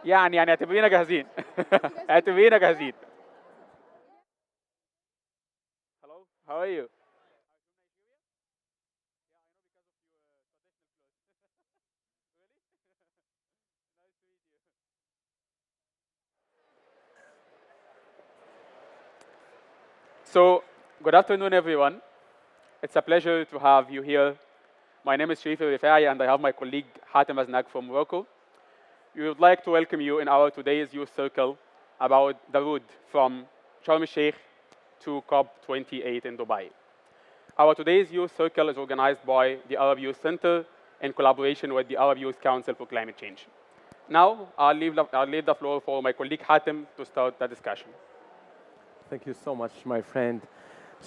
يعني اعتبرينا جاهزين. اعتبرينا جاهزين. Hello, how are you? So, good afternoon, everyone. It's a pleasure to have you here. My name is Sharif Rifai, and I have my colleague Hatem Aznaq from Morocco. We would like to welcome you in our today's youth circle about the road from Sharm el-Sheikh to COP28 in Dubai. Our today's youth circle is organized by the Arab Youth Center in collaboration with the Arab Youth Council for Climate Change. Now, I'll leave the floor for my colleague Hatem to start the discussion. Thank you so much, my friend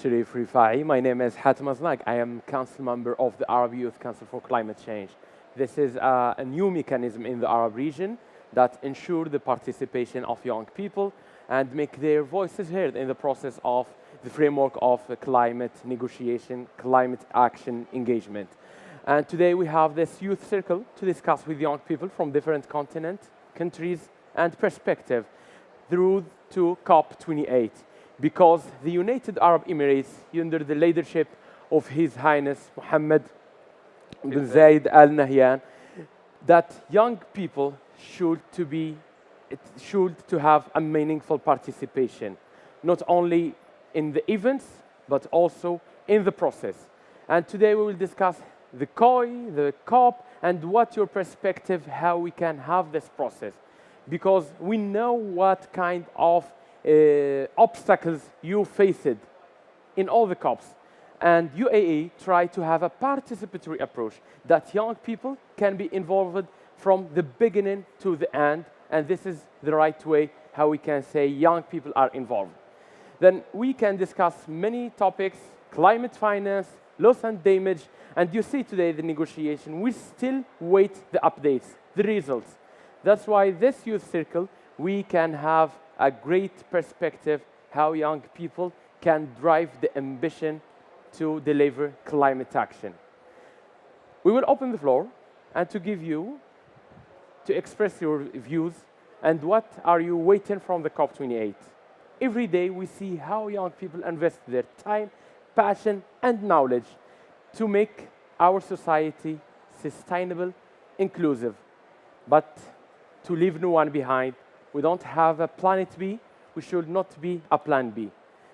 Sharif Rifai. My name is Hatem Aznaq. I am council member of the Arab Youth Council for Climate Change. This is a new mechanism in the Arab region that ensure the participation of young people and make their voices heard in the process of the framework of climate negotiation, climate action engagement. And today we have this youth circle to discuss with young people from different continents, countries, and perspective through to COP28, because the United Arab Emirates, under the leadership of His Highness Mohammed bin Zayed Al Nahyan, that young people should to have a meaningful participation, not only in the events, but also in the process. And today we will discuss the COI, the COP, and what your perspective, how we can have this process. Because we know what kind of obstacles you faced in all the COPs. And UAE tried to have a participatory approach that young people can be involved from the beginning to the end. And this is the right way how we can say young people are involved. Then we can discuss many topics, climate finance, loss and damage. And you see today the negotiation, we still wait the updates, the results. That's why this youth circle, we can have a great perspective how young people can drive the ambition to deliver climate action. We will open the floor and to give you, to express your views and what are you waiting from the COP28. Every day we see how young people invest their time, passion and knowledge to make our society sustainable, inclusive. But to leave no one behind, we don't have a planet B, we should not be a plan B.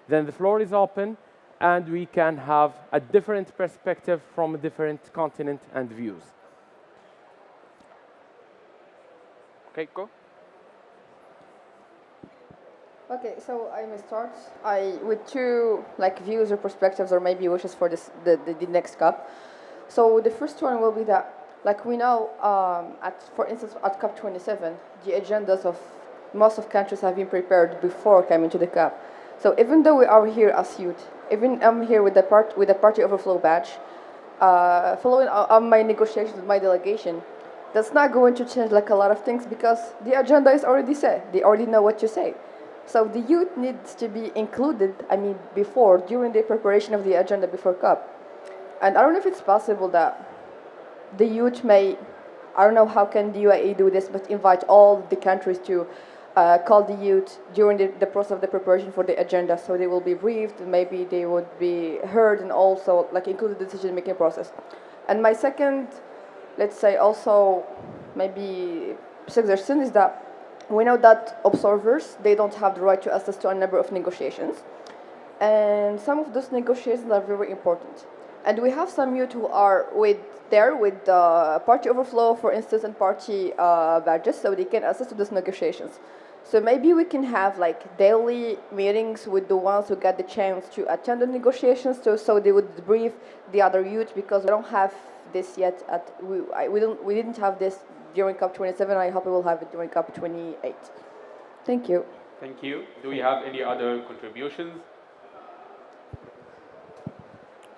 Then the floor is open and we can have a different perspective from a different continent and views. Okay, go. Okay, so I may start. With two views or perspectives or maybe wishes for the next COP. So the first one will be that we know for instance at COP27 the agendas of most of countries have been prepared before coming to the COP. So even though we are here as youth, even I'm here with the party overflow badge, following on my negotiations with my delegation, that's not going to change a lot of things because the agenda is already set. They already know what to say. So the youth needs to be included, during the preparation of the agenda before COP. And I don't know if it's possible that the youth may, I don't know how can the UAE do this, but invite all the countries to call the youth during the process of the preparation for the agenda, so they will be briefed, maybe they would be heard and also include the decision-making process. And my second, let's say also maybe suggestion is that we know that observers, they don't have the right to access to a number of negotiations. And some of those negotiations are very important. And we have some youth who are with the party overflow, for instance, and party badges, so they can access to those negotiations. So maybe we can have daily meetings with the ones who got the chance to attend the negotiations, so they would brief the other youth, because we don't have this yet. We didn't have this during COP27. I hope we will have it during COP28. Thank you. Thank you. Do we have any other contributions?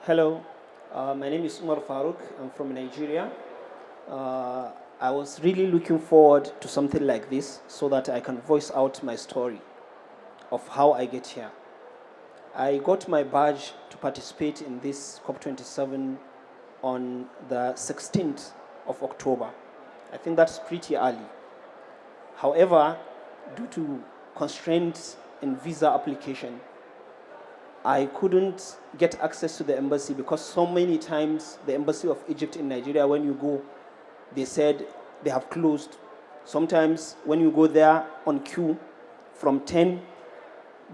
Hello, my name is Umar Farouk. I'm from Nigeria. I was really looking forward to something like this so that I can voice out my story of how I get here. I got my badge to participate in this COP27 on the 16th of October. I think that's pretty early. However, due to constraints in visa application, I couldn't get access to the embassy because so many times the embassy of Egypt in Nigeria, when you go, they said they have closed. Sometimes when you go there on queue from 10,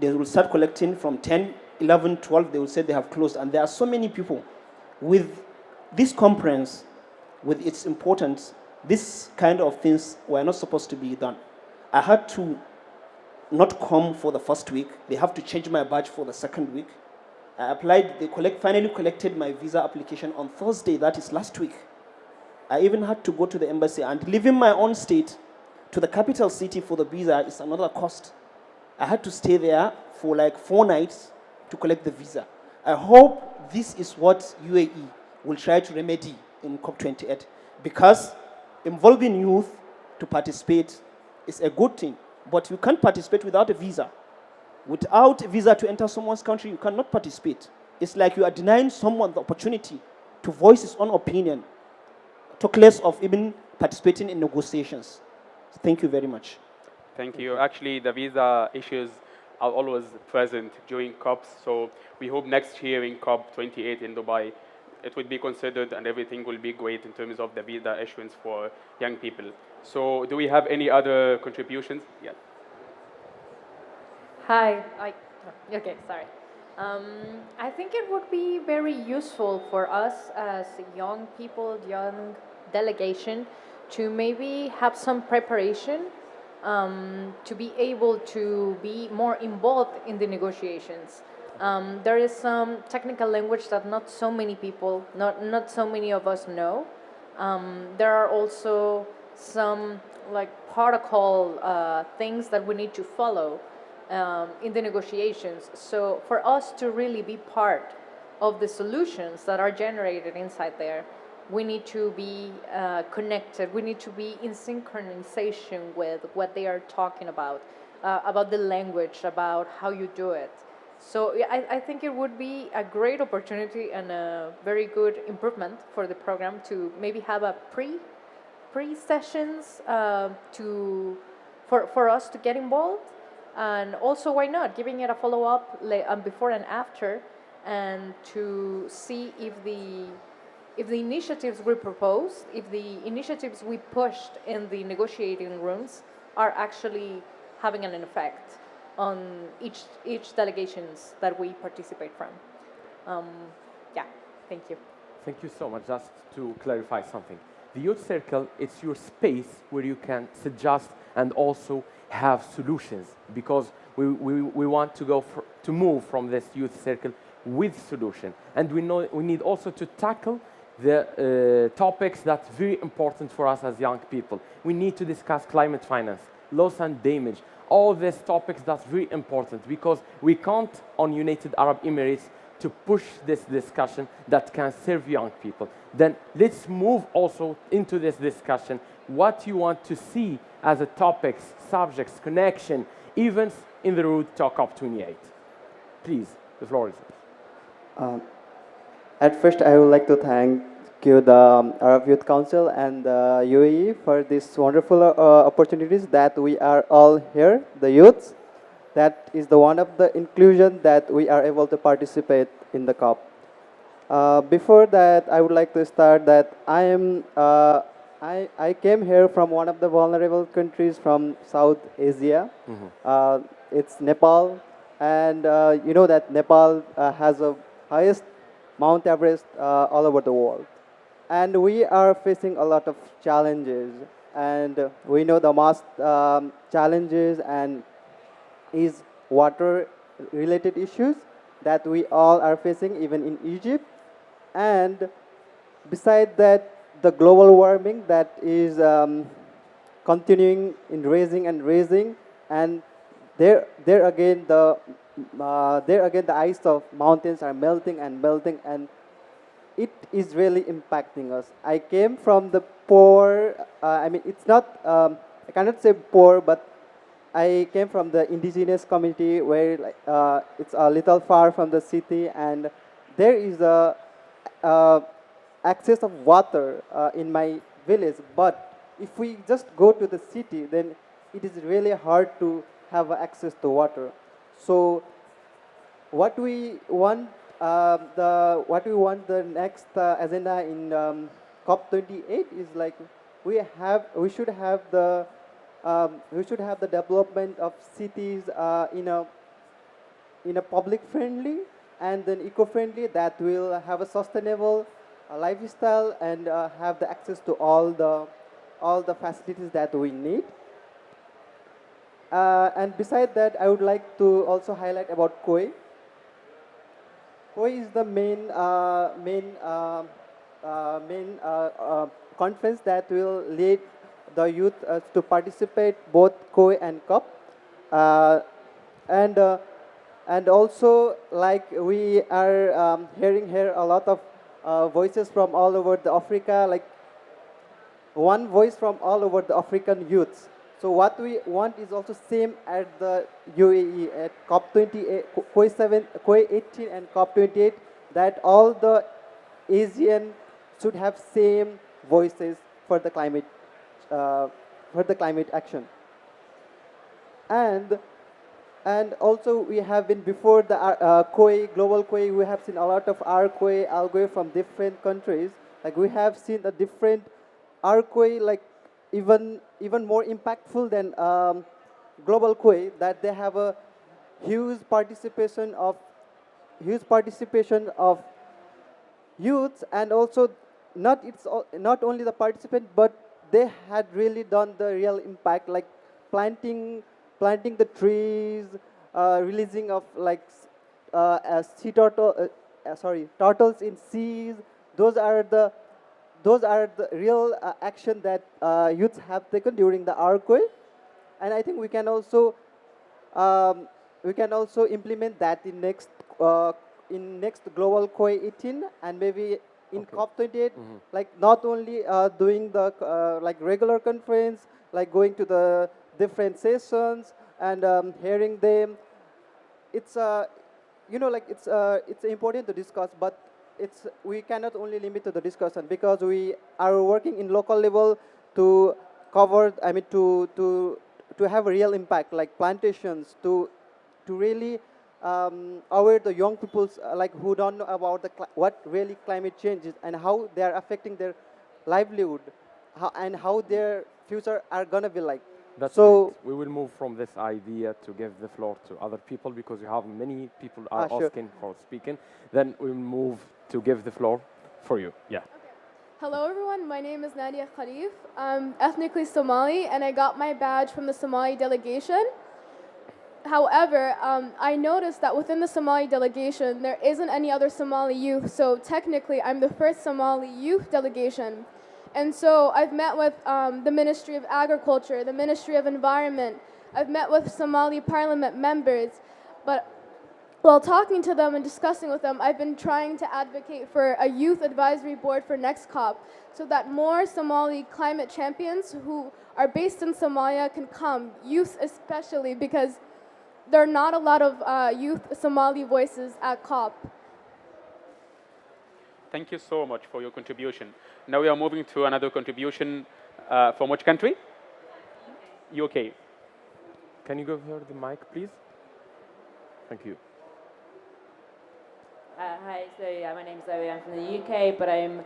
they will start collecting from 10, 11, 12, they will say they have closed. And there are so many people. With this conference, with its importance, this kind of things were not supposed to be done. I had to not come for the first week. They have to change my badge for the second week. I applied, finally collected my visa application on Thursday, that is last week. I even had to go to the embassy, and leaving my own state to the capital city for the visa is another cost. I had to stay there for like 4 nights to collect the visa. I hope this is what UAE will try to remedy in COP28, because involving youth to participate is a good thing, but you can't participate without a visa. Without a visa to enter someone's country, you cannot participate. It's like you are denying someone the opportunity to voice his own opinion, talk less of even participating in negotiations. Thank you very much. Thank you. Actually, the visa issues are always present during COPs, so we hope next year in COP28 in Dubai, it will be considered and everything will be great in terms of the visa issuance for young people. So do we have any other contributions? Yeah. Hi. Okay, sorry. I think it would be very useful for us as young people, young delegation, to maybe have some preparation to be able to be more involved in the negotiations. There is some technical language that not so many people, not so many of us know. There are also some like protocol things that we need to follow in the negotiations. So for us to really be part of the solutions that are generated inside there, we need to be connected. We need to be in synchronization with what they are talking about the language, about how you do it. So I think it would be a great opportunity and a very good improvement for the program to maybe have a pre-sessions for us to get involved. And also, why not, giving it a follow-up before and after, and to see if the initiatives we proposed, if the initiatives we pushed in the negotiating rooms are actually having an effect on each delegations that we participate from. Yeah, thank you. Thank you so much. Just to clarify something, the youth circle, it's your space where you can suggest and also have solutions, because we want to to move from this youth circle with solution, and we know we need also to tackle the topics that's very important for us as young people. We need to discuss climate finance, loss and damage, all these topics that's very important, because we count on United Arab Emirates to push this discussion that can serve young people. Then let's move also into this discussion what you want to see as a topics, subjects, connection, events in the route to COP28. Please, the floor is yours. At first, I would like to thank you, the Arab Youth Council and the UAE, for these wonderful opportunities that we are all here, the youths. That is the one of the inclusion that we are able to participate in the COP. Before that, I would like to start that I came here from one of the vulnerable countries from South Asia. It's Nepal, and you know that Nepal has the highest Mount Everest all over the world. And we are facing a lot of challenges, and we know the most challenges and is water-related issues that we all are facing, even in Egypt. And beside that, the global warming that is continuing in raising and raising, and there again the ice of mountains are melting and melting, and it is really impacting us. I came from the poor. I mean, it's not. I cannot say poor, but I came from the indigenous community where it's a little far from the city, and there is a access of water in my village. But if we just go to the city, then it is really hard to have access to water. So what we want the next agenda in COP28 is like we should have the development of cities in a public friendly and then eco-friendly that will have a sustainable lifestyle and have the access to all the facilities that we need. And beside that, I would like to also highlight about COE. COE is the main conference that will lead the youth to participate both COE and COP. Uh, and and also like we are hearing here a lot of voices from all over the Africa, like one voice from all over the African youths. So what we want is also same at the UAE at COP28, COE 18 and COP28, that all the Asian should have same voices for the uh, climate action. And also we have been before the COE, global COE, we have seen a lot of RCOE, ALGOE from different countries. Like we have seen a different RCOE, like even more impactful than global COE, that they have a huge participation of huge participation of youths, and also not only the participant, but they had really done the real impact, like planting the trees, releasing of like sea turtle, turtles in seas. Those are the real action that youths have taken during the ARCOE, and I think um, we can also implement that in next global COE 18 and maybe in Okay. COP28. Like not only doing the like regular conference, like going to the different sessions and hearing them. It's like it's important to discuss, but it's we cannot only limit to the discussion, because we are working in local level to cover, I mean, to have a real impact, like plantations, to really aware the young peoples, like who don't know about what really climate change is and how they are affecting their livelihood, and how their future are gonna be like. That's So great. We will move from this idea to give the floor to other people, because you have many people are sure. asking for speaking. Then we'll move to give the floor for you. Yeah. Hello, everyone. My name is Nadia Khalif. I'm ethnically Somali, and I got my badge from the Somali delegation. However, I noticed that within the Somali delegation, there isn't any other Somali youth, so technically, I'm the first Somali youth delegation. And so I've met with the Ministry of Agriculture, the Ministry of Environment. I've met with Somali parliament members, but while talking to them and discussing with them, I've been trying to advocate for a youth advisory board for next COP, so that more Somali climate champions who are based in Somalia can come, youth especially, because there are not a lot of youth Somali voices at COP. Thank you so much for your contribution. Now we are moving to another contribution from which country? UK. Can you give her the mic, please? Thank you. Hi, so my name's Zoe. I'm from the UK, but I'm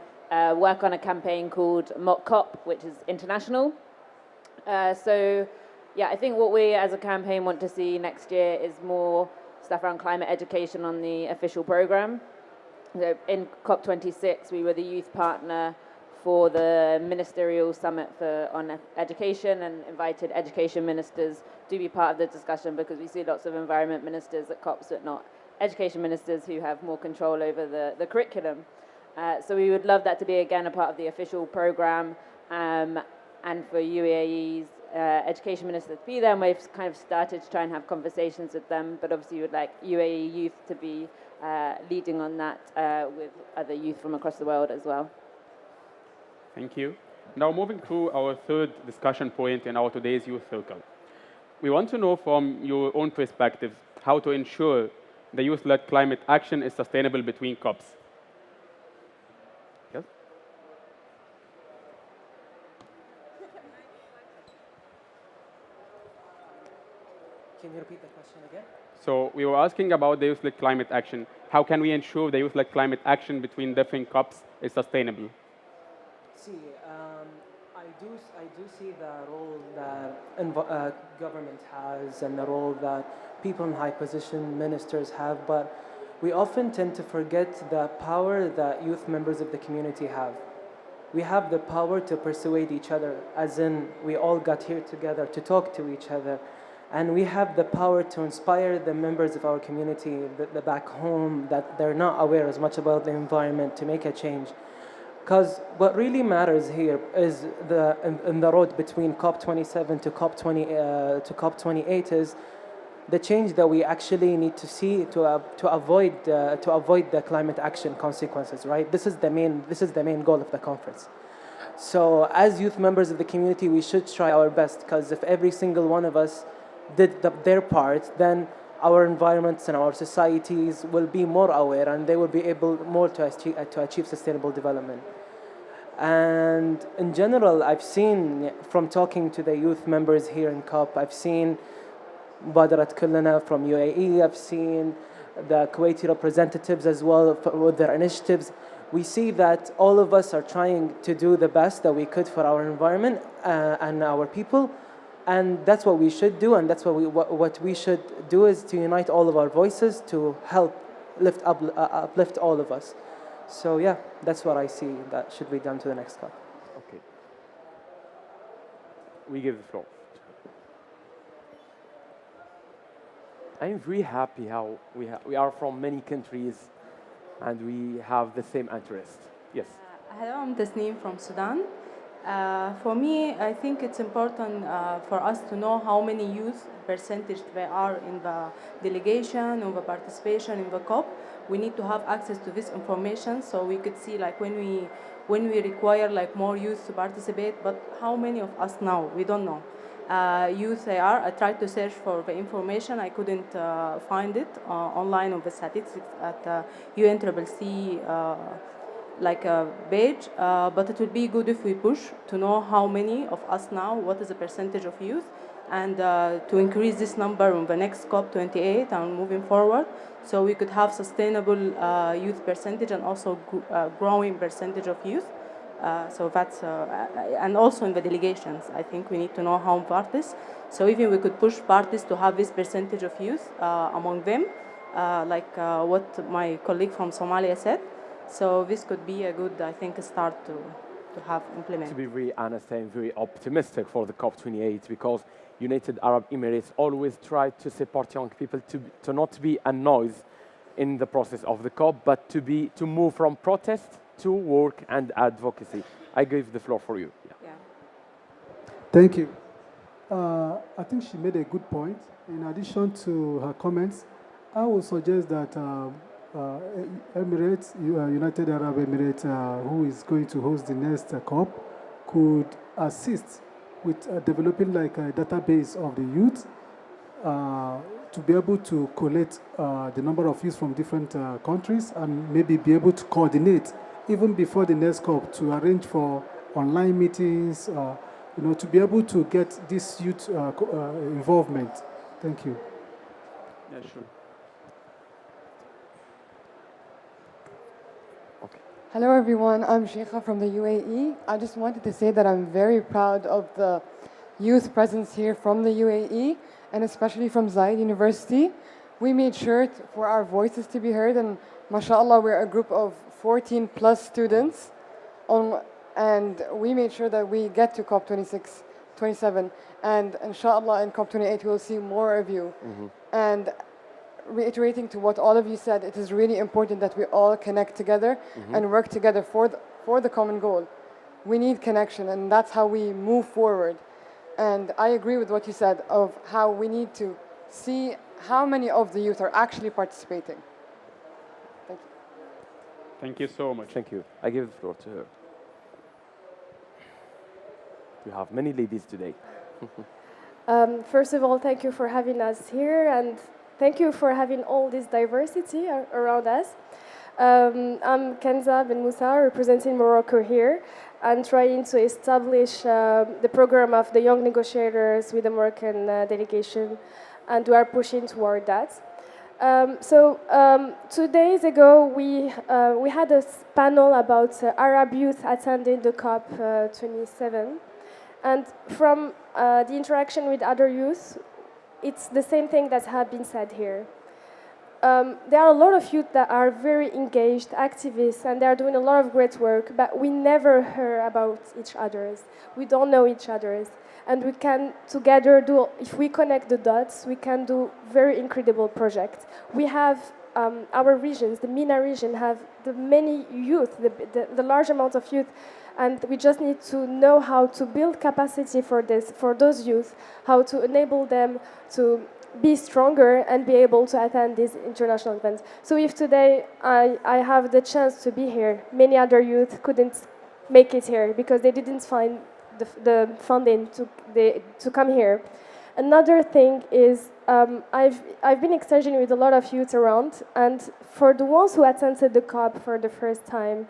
work on a campaign called Mock COP, which is international. I think what we as a campaign want to see next year is more stuff around climate education on the official program. So in COP26, we were the youth partner for the ministerial summit on education, and invited education ministers to be part of the discussion, because we see lots of environment ministers at COPs, but not education ministers who have more control over the curriculum. So we would love that to be again a part of the official program, and for UAE's education minister to be there. And we've kind of started to try and have conversations with them, but obviously we would like UAE youth to be leading on that with other youth from across the world as well. Thank you. Now moving to our third discussion point in our today's youth circle. We want to know from your own perspective how to ensure the youth-led climate action is sustainable between COPs. Yes? Can you repeat the question again? So we were asking about the youth-led climate action. How can we ensure the youth-led climate action between different COPs is sustainable? See, I do see the role that government has and the role that people in high position, ministers have, but we often tend to forget the power that youth members of the community have. We have the power to persuade each other, as in we all got here together to talk to each other. And we have the power to inspire the members of our community, the back home, that they're not aware as much about the environment to make a change. Because what really matters here is in the road between COP27 to COP28 is the change that we actually need to see to avoid the climate action consequences. Right? This is the main goal of the conference. So as youth members of the community, we should try our best, because if every single one of us did their part, then our environments and our societies will be more aware, and they will be able more to achieve sustainable development. And in general, I've seen from talking to the youth members here in COP, I've seen Badarat Kullana from UAE, I've seen the Kuwaiti representatives as well with their initiatives. We see that all of us are trying to do the best that we could for our environment and our people. And that's what we should do, and that's what we should do is to unite all of our voices to help uplift all of us. So yeah, that's what I see that should be done to the next COP. Okay. We give the floor. I'm very happy how we are from many countries and we have the same interest. Yes. Hello, I'm Tasneem from Sudan. For me, I think it's important for us to know how many youth percentage they are in the delegation, in the participation in the COP. We need to have access to this information so we could see like when we require like more youth to participate, but how many of us now? We don't know. Youth they are. I tried to search for the information. I couldn't find it online on the statistics at UNCCC like a page, but it would be good if we push to know how many of us now, what is the percentage of youth, and to increase this number on the next COP28 and moving forward, so we could have sustainable youth percentage and also growing percentage of youth. So that's, and also in the delegations, I think we need to know how parties. So even we could push parties to have this percentage of youth among them, like what my colleague from Somalia said. So this could be a good, I think, start to have implemented. To be very honest, I'm very optimistic for the COP28 because United Arab Emirates always try to support young people to not be a noise in the process of the COP, but to move from protest to work and advocacy. I give the floor for you. Yeah. Thank you. I think she made a good point. In addition to her comments, I would suggest that Emirates, United Arab Emirates, who is going to host the next COP, could assist with developing like a database of the youth to be able to collect the number of youth from different countries and maybe be able to coordinate even before the next COP to arrange for online meetings, to be able to get this youth involvement. Thank you. Yeah, sure. Hello everyone, I'm Sheikha from the UAE. I just wanted to say that I'm very proud of the youth presence here from the UAE and especially from Zayed University. We made sure for our voices to be heard, and mashallah we're a group of 14 plus students and we made sure that we get to COP26, 27, and inshallah in COP28 we'll see more of you. And reiterating to what all of you said, it is really important that we all connect together and work together for the common goal. We need connection, and that's how we move forward. And I agree with what you said of how we need to see how many of the youth are actually participating. Thank you. Thank you so much. Thank you. I give the floor to her. We have many ladies today. First of all, thank you for having us here, and thank you for having all this diversity around us. I'm Kenza Ben Moussa, representing Morocco here, and trying to establish the program of the Young Negotiators with the Moroccan delegation. and we are pushing toward that. 2 days ago, we had a panel about Arab youth attending the COP 27, and from the interaction with other youth, it's the same thing that had been said here. There are a lot of youth that are very engaged, activists, and they are doing a lot of great work, but we never hear about each other's. We don't know each other's. And we can together do, if we connect the dots, we can do very incredible projects. We have our regions, the MENA region, have the many youth, the large amount of youth, and we just need to know how to build capacity for this, for those youth, how to enable them to be stronger and be able to attend these international events. So if today I have the chance to be here, many other youth couldn't make it here because they didn't find the funding to come here. Another thing is I've been exchanging with a lot of youth around, and for the ones who attended the COP for the first time,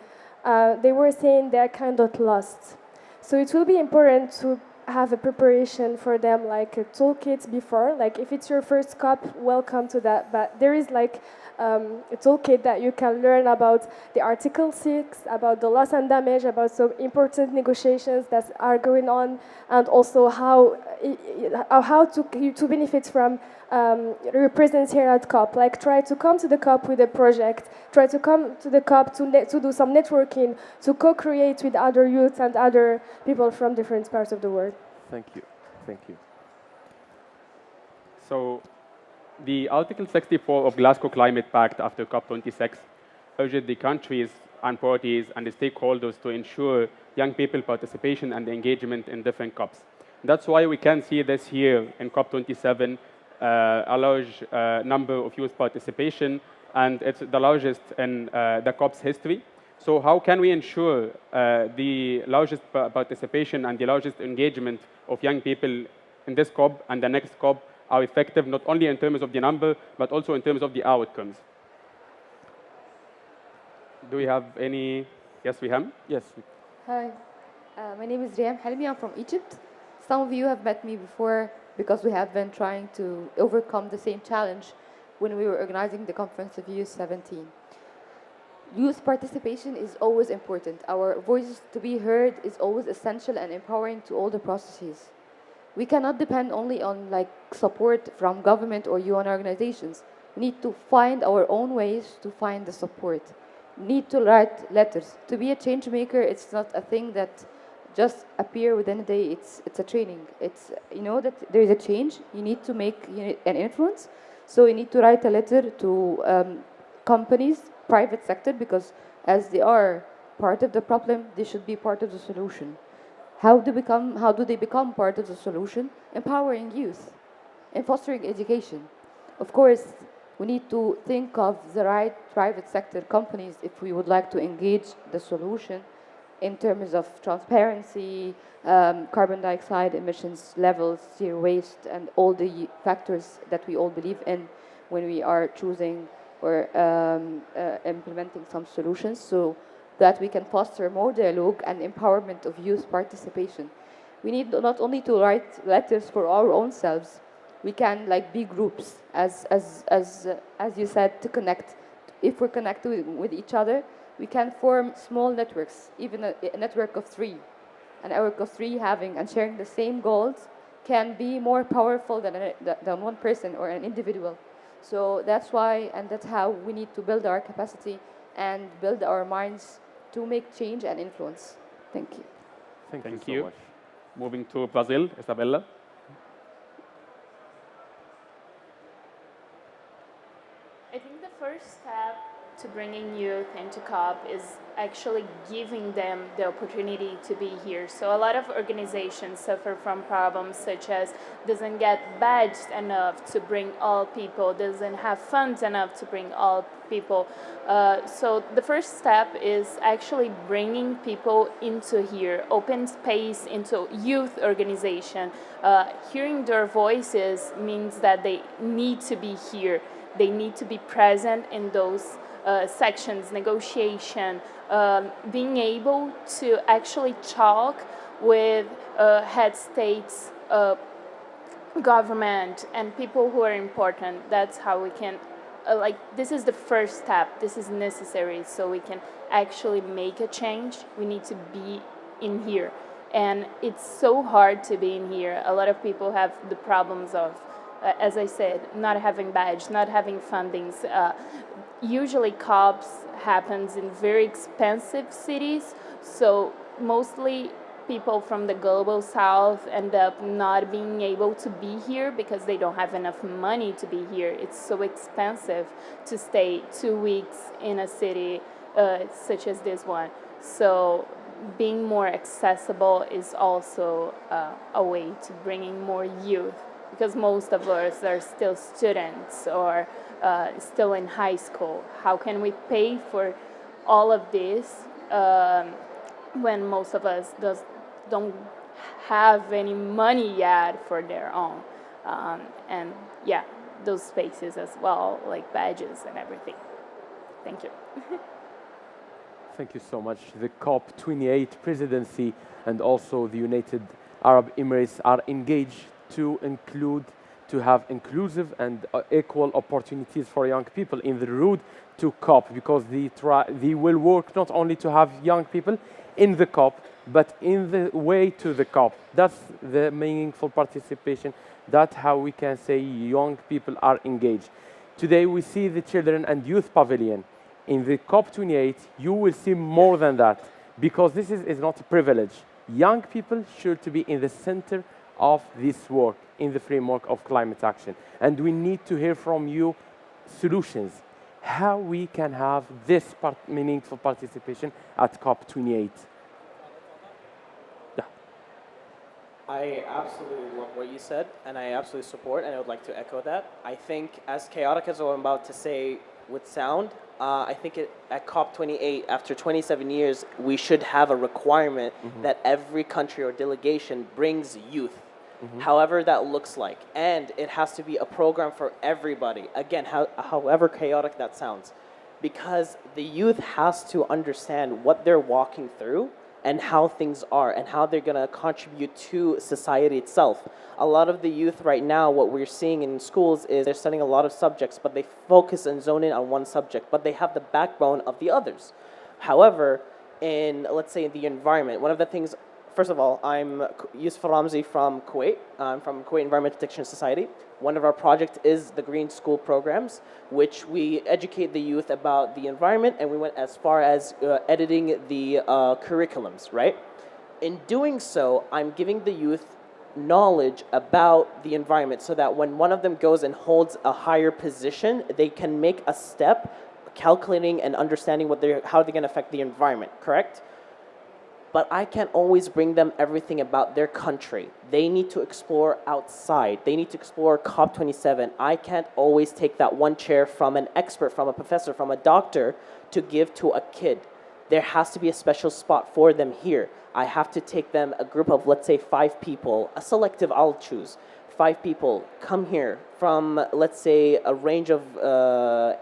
they were saying they're kind of lost. So it will be important to have a preparation for them, like a toolkit before. Like if it's your first COP, welcome to that. But there is like a toolkit that you can learn about the Article 6, about the loss and damage, about some important negotiations that are going on, and also how to benefit from your here at COP. Like try to come to the COP with a project, try to come to the COP to do some networking, to co-create with other youth and other people from different parts of the world. Thank you. Thank you. So, the Article 64 of Glasgow Climate Pact after COP26 urged the countries and parties and the stakeholders to ensure young people participation and engagement in different COPs. That's why we can see this year in COP27 a large number of youth participation, and it's the largest in the COP's history. So how can we ensure the largest participation and the largest engagement of young people in this COP and the next COP are effective, not only in terms of the number, but also in terms of the outcomes? Do we have any? Yes, we have. Yes. Hi, my name is Riyam Halmi. I'm from Egypt. Some of you have met me before because we have been trying to overcome the same challenge when we were organizing the conference of Youth 17. Youth participation is always important. Our voices to be heard is always essential and empowering to all the processes. We cannot depend only on support from government or UN organizations. We need to find our own ways to find the support. We need to write letters. To be a change maker, it's not a thing that just appear within a day. It's a training. It's that there is a change. You need to make an influence. So you need to write a letter to companies, private sector, because as they are part of the problem, they should be part of the solution. How do they become part of the solution? Empowering youth and fostering education. Of course, we need to think of the right private sector companies if we would like to engage the solution in terms of transparency, carbon dioxide emissions levels, zero waste, and all the factors that we all believe in when we are choosing or implementing some solutions, so that we can foster more dialogue and empowerment of youth participation. We need not only to write letters for our own selves, we can be groups, as you said, to connect. If we're connected with each other, we can form small networks, even a network of 3. A network of 3 having and sharing the same goals can be more powerful than one person or an individual. So that's why, and that's how we need to build our capacity and build our minds to make change and influence. Thank you. Thank you so much. Moving to Brazil, Isabella. I think the first step to bringing youth into COP is actually giving them the opportunity to be here. So a lot of organizations suffer from problems such as doesn't get badged enough to bring all people, doesn't have funds enough to bring all people. So the first step is actually bringing people into here, open space into youth organization. Hearing their voices means that they need to be here. They need to be present in those sections, negotiation, being able to actually talk with head states government and people who are important. That's how we can, this is the first step. This is necessary so we can actually make a change. We need to be in here. And it's so hard to be in here. A lot of people have the problems of, as I said, not having badge, not having fundings. Usually COPs happens in very expensive cities, so mostly people from the global south end up not being able to be here because they don't have enough money to be here. It's so expensive to stay 2 weeks in a city such as this one. So being more accessible is also a way to bringing more youth, because most of us are still students or still in high school. How can we pay for all of this when most of us don't have any money yet for their own? And yeah, those spaces as well, like badges and everything. Thank you. Thank you so much. The COP28 presidency and also the United Arab Emirates are engaged to have inclusive and equal opportunities for young people in the road to COP, because they will work not only to have young people in the COP, but in the way to the COP. That's the meaningful participation. That's how we can say young people are engaged. Today we see the Children and Youth Pavilion. In the COP28, you will see more than that, because this is not a privilege. Young people should to be in the center of this work in the framework of climate action. And we need to hear from you solutions, how we can have this meaningful participation at COP28. Yeah. I absolutely love what you said, and I absolutely support, and I would like to echo that. I think as chaotic as what I'm about to say would sound, I think at COP28, after 27 years, we should have a requirement that every country or delegation brings youth, however that looks like. And it has to be a program for everybody. Again, however chaotic that sounds. Because the youth has to understand what they're walking through and how things are and how they're going to contribute to society itself. A lot of the youth right now, what we're seeing in schools is they're studying a lot of subjects, but they focus and zone in on one subject, but they have the backbone of the others. However, in, let's say, the environment, one of the things, first of all, I'm Yusuf Ramzi from Kuwait. I'm from Kuwait Environmental Protection Society. One of our projects is the Green School programs, which we educate the youth about the environment, and we went as far as editing the curriculums, right? In doing so, I'm giving the youth knowledge about the environment so that when one of them goes and holds a higher position, they can make a step calculating and understanding how they're going to affect the environment, correct? But I can't always bring them everything about their country. They need to explore outside. They need to explore COP27. I can't always take that one chair from an expert, from a professor, from a doctor to give to a kid. There has to be a special spot for them here. I have to take them, a group of, let's say, 5 people, a selective I'll choose. 5 people, come here from, let's say, a range of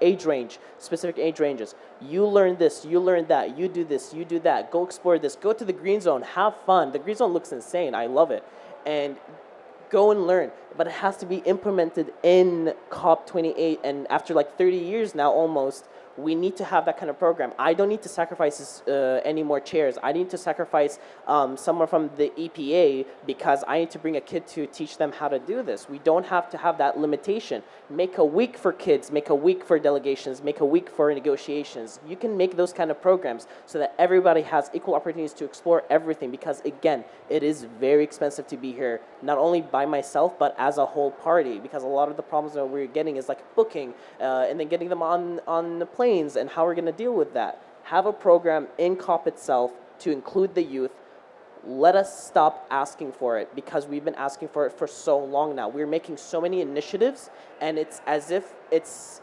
age range, specific age ranges. You learn this, you learn that, you do this, you do that, go explore this, go to the green zone, have fun. The green zone looks insane, I love it. And go and learn, but it has to be implemented in COP28, and after like 30 years now almost, we need to have that kind of program. I don't need to sacrifice any more chairs. I need to sacrifice someone from the EPA because I need to bring a kid to teach them how to do this. We don't have to have that limitation. Make a week for kids, make a week for delegations, make a week for negotiations. You can make those kind of programs so that everybody has equal opportunities to explore everything, because again, it is very expensive to be here, not only by myself, but as a whole party, because a lot of the problems that we're getting is like booking and then getting them on the plane, and how we're going to deal with that. Have a program in COP itself to include the youth. Let us stop asking for it, because we've been asking for it for so long now. We're making so many initiatives, and it's as if it's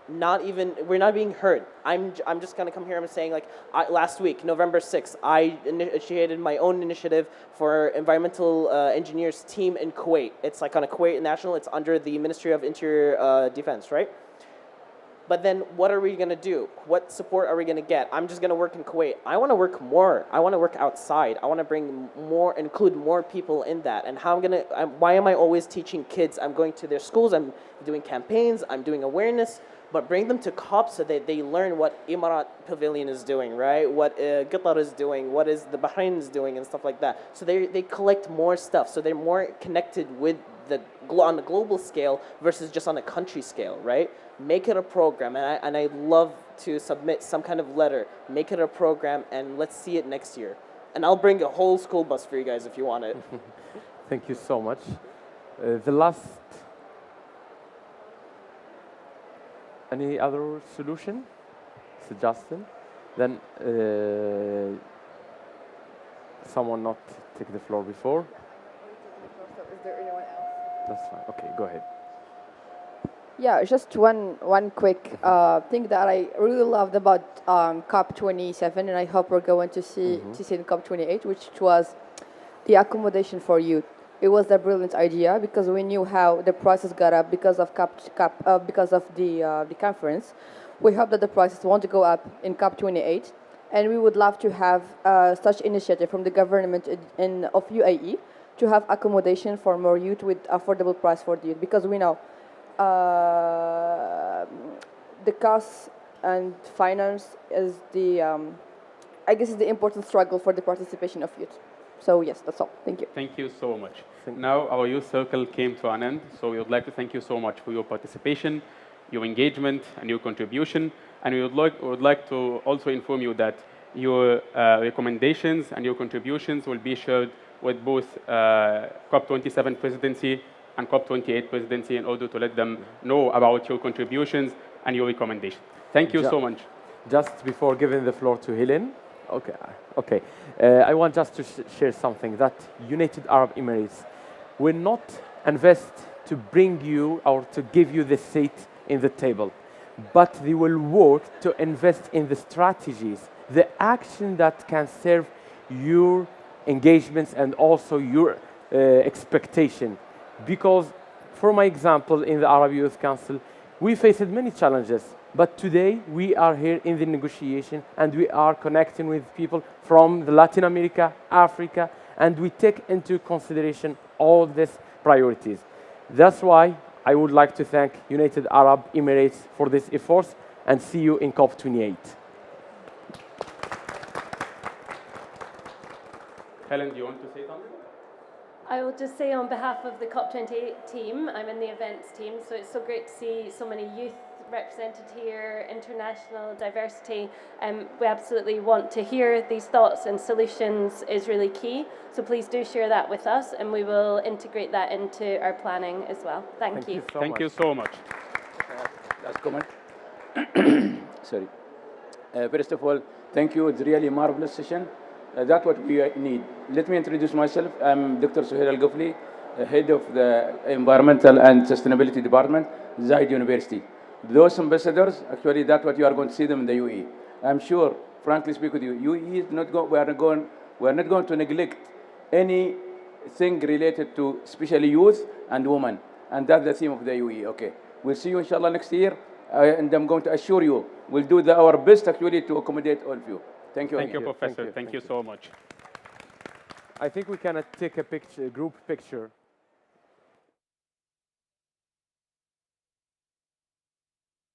not even, we're not being heard. I'm just going to come here and saying, like, last week, November 6th, I initiated my own initiative for environmental engineers team in Kuwait. It's like on a Kuwait national, it's under the Ministry of Interior Defense, right? But then what are we going to do? What support are we going to get? I'm just going to work in Kuwait. I want to work more. I want to work outside. I want to bring more, include more people in that. And how why am I always teaching kids? I'm going to their schools, I'm doing campaigns, I'm doing awareness, but bring them to COP so that they learn what Emirat Pavilion is doing, right? What Qatar is doing, what is the Bahrain is doing, and stuff like that. So they collect more stuff, so they're more connected with on the global scale versus just on a country scale, right? Make it a program, and I love to submit some kind of letter. Make it a program, and let's see it next year. And I'll bring a whole school bus for you guys if you want it. Thank you so much. The last. Any other solution? Suggestion? Then someone not take the floor before? Is there anyone else? That's fine. Okay, go ahead. Yeah, just one quick thing that I really loved about COP27, and I hope we're going to see in COP28, which was the accommodation for youth. It was a brilliant idea because we knew how the prices got up because of because of the conference. We hope that the prices won't go up in COP28, and we would love to have such initiative from the government of UAE to have accommodation for more youth with affordable price for the youth, because we know the cost and finance is I guess is the important struggle for the participation of youth. So yes, that's all. Thank you. Thank you so much. Now our youth circle came to an end, so we would like to thank you so much for your participation, your engagement, and your contribution. And we would like to also inform you that your recommendations and your contributions will be shared with both COP27 presidency and COP28 presidency in order to let them know about your contributions and your recommendations. Thank you so much. Just before giving the floor to Helen, okay. I want just to share something that United Arab Emirates will not invest to bring you or to give you the seat in the table, but they will work to invest in the strategies, the action that can serve your engagements and also your expectation. Because, for my example, in the Arab Youth Council, we faced many challenges, but today we are here in the negotiation and we are connecting with people from the Latin America, Africa, and we take into consideration all these priorities. That's why I would like to thank United Arab Emirates for this effort and see you in COP28. Helen, do you want to say something? I will just say on behalf of the COP28 team, I'm in the events team, so it's so great to see so many youth represented here, international diversity. We absolutely want to hear these thoughts, and solutions is really key. So please do share that with us, and we will integrate that into our planning as well. Thank you. Thank you so much. Last comment. Sorry. First of all, thank you. It's really a marvelous session. That's what we need. Let me introduce myself. I'm Dr. Suhail Al-Ghafli, head of the Environmental and Sustainability Department, Zayed University. Those ambassadors, actually, that's what you are going to see them in the UAE. I'm sure, frankly speak with you, UAE is not we are not going to neglect anything related to especially youth and women, and that's the theme of the UAE. Okay, we'll see you inshallah next year, and I'm going to assure you we'll do our best actually to accommodate all of you. Thank you. Thank you, Professor. Thank you so much. I think we can take a picture, group picture.